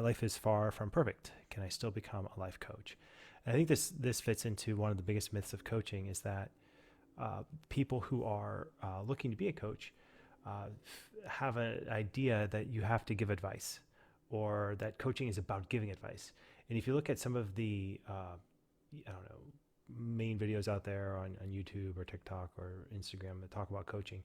life is far from perfect. Can I still become a life coach? And I think this fits into one of the biggest myths of coaching is that people who are looking to be a coach have an idea that you have to give advice or that coaching is about giving advice. And if you look at some of the, I don't know, main videos out there on YouTube or TikTok or Instagram that talk about coaching,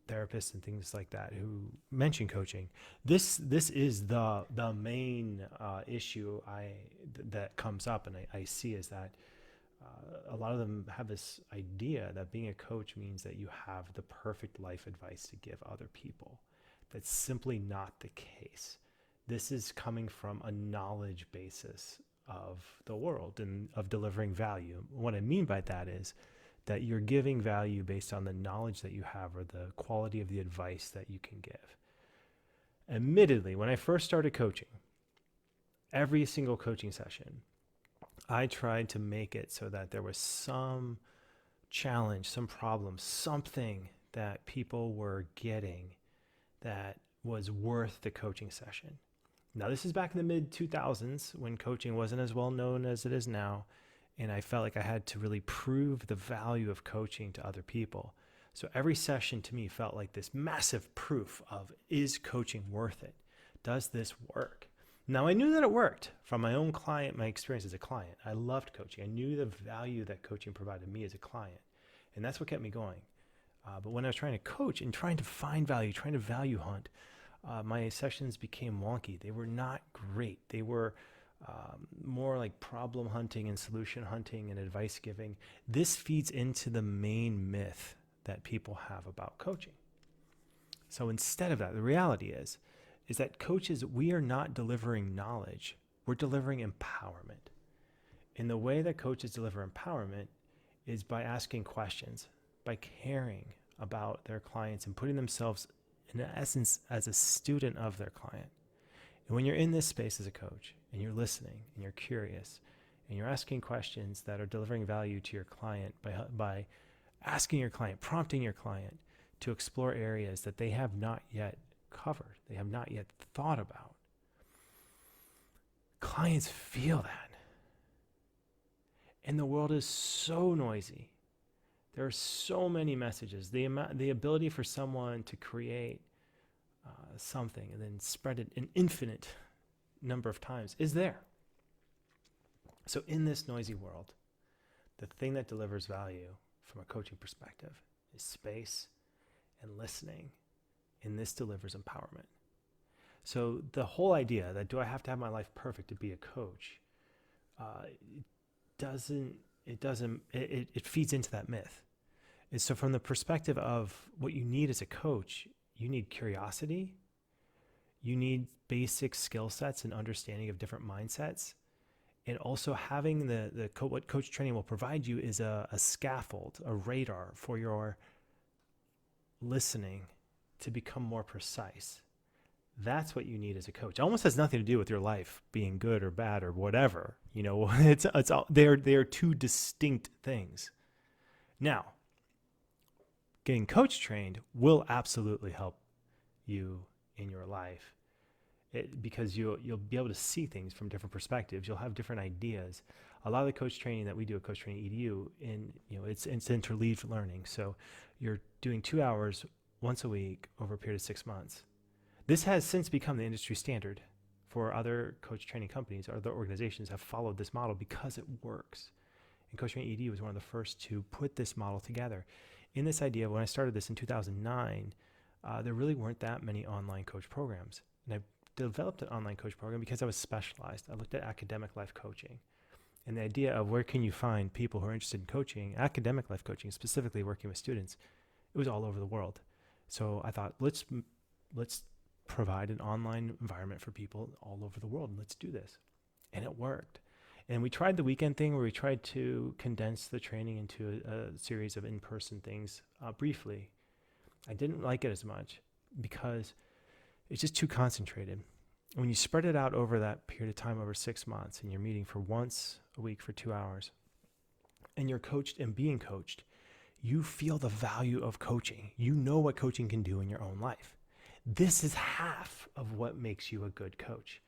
therapists and things like that who mention coaching, this is the main issue that comes up, and I see is that a lot of them have this idea that being a coach means that you have the perfect life advice to give other people. That's simply not the case. This is coming from a knowledge basis of the world and of delivering value. What I mean by that is that you're giving value based on the knowledge that you have or the quality of the advice that you can give. Admittedly, when I first started coaching, every single coaching session, I tried to make it so that there was some challenge, some problem, something that people were getting that was worth the coaching session. Now, this is back in the mid 2000s when coaching wasn't as well known as it is now. And I felt like I had to really prove the value of coaching to other people. So every session to me felt like this massive proof of, is coaching worth it? Does this work? Now, I knew that it worked from my own client, my experience as a client. I loved coaching. I knew the value that coaching provided me as a client. And that's what kept me going. But when I was trying to coach and trying to find value, trying to value hunt, my sessions became wonky. They were not great. They were more like problem hunting and solution hunting and advice giving. This feeds into the main myth that people have about coaching. So instead of that, the reality is that coaches, we are not delivering knowledge. We're delivering empowerment. And the way that coaches deliver empowerment is by asking questions, by caring about their clients and putting themselves in essence as a student of their client. And when you're in this space as a coach and you're listening and you're curious and you're asking questions that are delivering value to your client by asking your client, prompting your client to explore areas that they have not yet covered, they have not yet thought about, clients feel that. And the world is so noisy. There are so many messages. The ability for someone to create something and then spread it an infinite number of times is there. So in this noisy world, the thing that delivers value from a coaching perspective is space and listening, and this delivers empowerment. So the whole idea that do I have to have my life perfect to be a coach, it feeds into that myth. And so from the perspective of what you need as a coach, you need curiosity, you need basic skill sets and understanding of different mindsets, and also having what coach training will provide you is a scaffold, a radar for your listening to become more precise. That's what you need as a coach. It almost has nothing to do with your life being good or bad or whatever. You know, they're two distinct things. Now, getting coach trained will absolutely help you in your life because you'll be able to see things from different perspectives. You'll have different ideas. A lot of the coach training that we do at Coach Training EDU, it's interleaved learning. So you're doing 2 hours once a week over a period of 6 months. This has since become the industry standard for other coach training companies. Other organizations have followed this model because it works. And Coach Training EDU was one of the first to put this model together. In this idea, when I started this in 2009, there really weren't that many online coach programs. And I developed an online coach program because I was specialized. I looked at academic life coaching. And the idea of where can you find people who are interested in coaching, academic life coaching, specifically working with students, it was all over the world. So I thought, let's provide an online environment for people all over the world. And let's do this. And it worked. And we tried the weekend thing where we tried to condense the training into a series of in-person things briefly. I didn't like it as much because it's just too concentrated. When you spread it out over that period of time over 6 months and you're meeting for once a week for 2 hours and you're coached and being coached, you feel the value of coaching. You know what coaching can do in your own life. This is half of what makes you a good coach.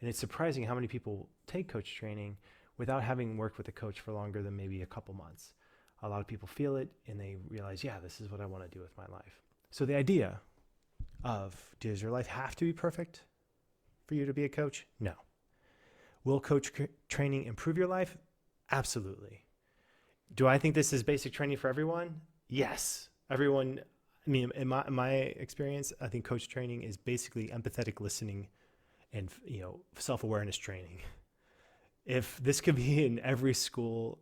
And it's surprising how many people take coach training without having worked with a coach for longer than maybe a couple months. A lot of people feel it and they realize, yeah, this is what I want to do with my life. So the idea of, does your life have to be perfect for you to be a coach? No. Will coach training improve your life? Absolutely. Do I think this is basic training for everyone? Yes. Everyone, I mean, in my experience, I think coach training is basically empathetic listening and, self-awareness training. If this could be in every school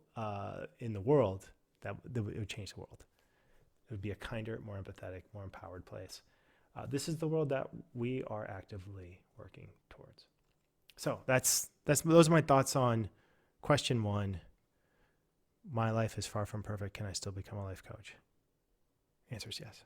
in the world, that it would change the world. It would be a kinder, more empathetic, more empowered place. This is the world that we are actively working towards. So those are my thoughts on question 1. My life is far from perfect. Can I still become a life coach? Answer is yes.